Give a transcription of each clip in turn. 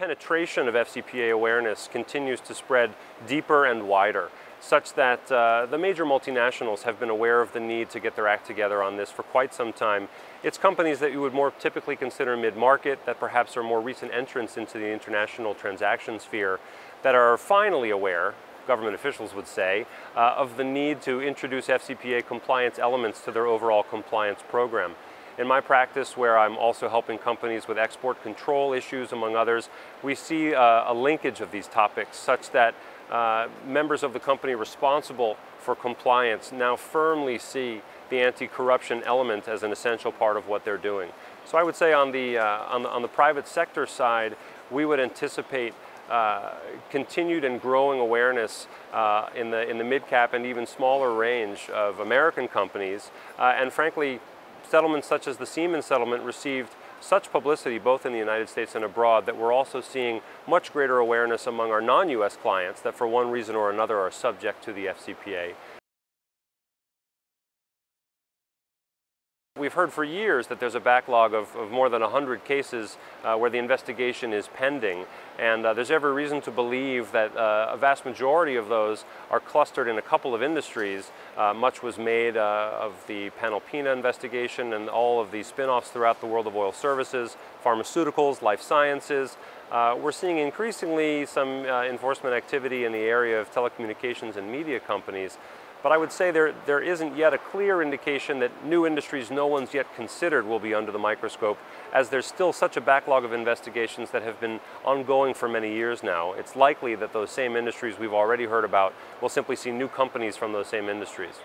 penetration of FCPA awareness continues to spread deeper and wider, such that the major multinationals have been aware of the need to get their act together on this for quite some time. It's companies that you would more typically consider mid-market, that perhaps are more recent entrants into the international transaction sphere, that are finally aware, government officials would say, of the need to introduce FCPA compliance elements to their overall compliance program. In my practice, where I'm also helping companies with export control issues, among others, we see a linkage of these topics such that members of the company responsible for compliance now firmly see the anti-corruption element as an essential part of what they're doing. So I would say on the private sector side, we would anticipate continued and growing awareness in the mid-cap and even smaller range of American companies, and frankly, settlements such as the Siemens settlement received such publicity both in the United States and abroad that we're also seeing much greater awareness among our non-US clients that for one reason or another are subject to the FCPA. We've heard for years that there's a backlog of more than 100 cases where the investigation is pending, and there's every reason to believe that a vast majority of those are clustered in a couple of industries. Much was made of the Panalpina investigation and all of the spin-offs throughout the world of oil services, pharmaceuticals, life sciences. We're seeing increasingly some enforcement activity in the area of telecommunications and media companies. But I would say there isn't yet a clear indication that new industries no one's yet considered will be under the microscope, as there's still such a backlog of investigations that have been ongoing for many years now. It's likely that those same industries we've already heard about will simply see new companies from those same industries.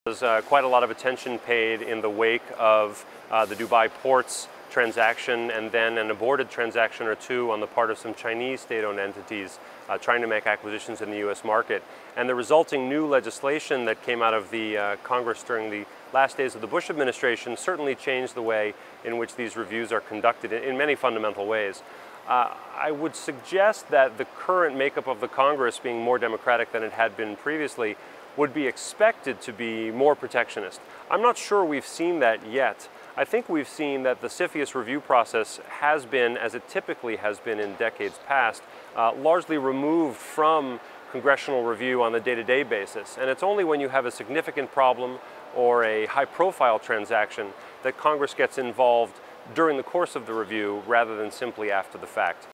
There's quite a lot of attention paid in the wake of the Dubai ports transaction and then an aborted transaction or two on the part of some Chinese state-owned entities trying to make acquisitions in the US market. And the resulting new legislation that came out of the Congress during the last days of the Bush administration certainly changed the way in which these reviews are conducted in many fundamental ways. I would suggest that the current makeup of the Congress, being more democratic than it had been previously, would be expected to be more protectionist. I'm not sure we've seen that yet. I think we've seen that the CFIUS review process has been, as it typically has been in decades past, largely removed from congressional review on a day-to-day basis. And it's only when you have a significant problem or a high-profile transaction that Congress gets involved during the course of the review rather than simply after the fact.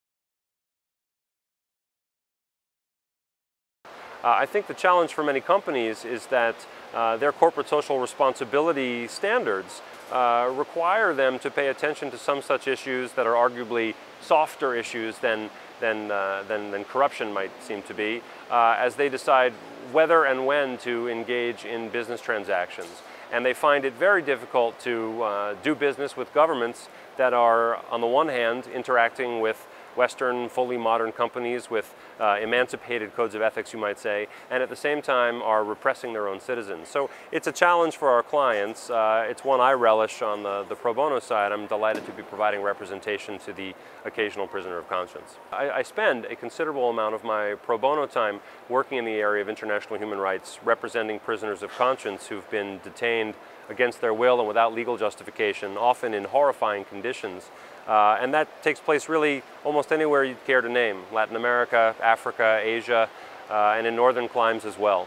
I think the challenge for many companies is that their corporate social responsibility standards require them to pay attention to some such issues that are arguably softer issues than corruption might seem to be, as they decide whether and when to engage in business transactions. And they find it very difficult to do business with governments that are, on the one hand, interacting with Western, fully modern companies with emancipated codes of ethics, you might say, and at the same time are repressing their own citizens. So it's a challenge for our clients. It's one I relish on the pro bono side. I'm delighted to be providing representation to the occasional prisoner of conscience. I spend a considerable amount of my pro bono time working in the area of international human rights, representing prisoners of conscience who've been detained against their will and without legal justification, often in horrifying conditions. And that takes place really almost anywhere you'd care to name: Latin America, Africa, Asia, and in northern climes as well.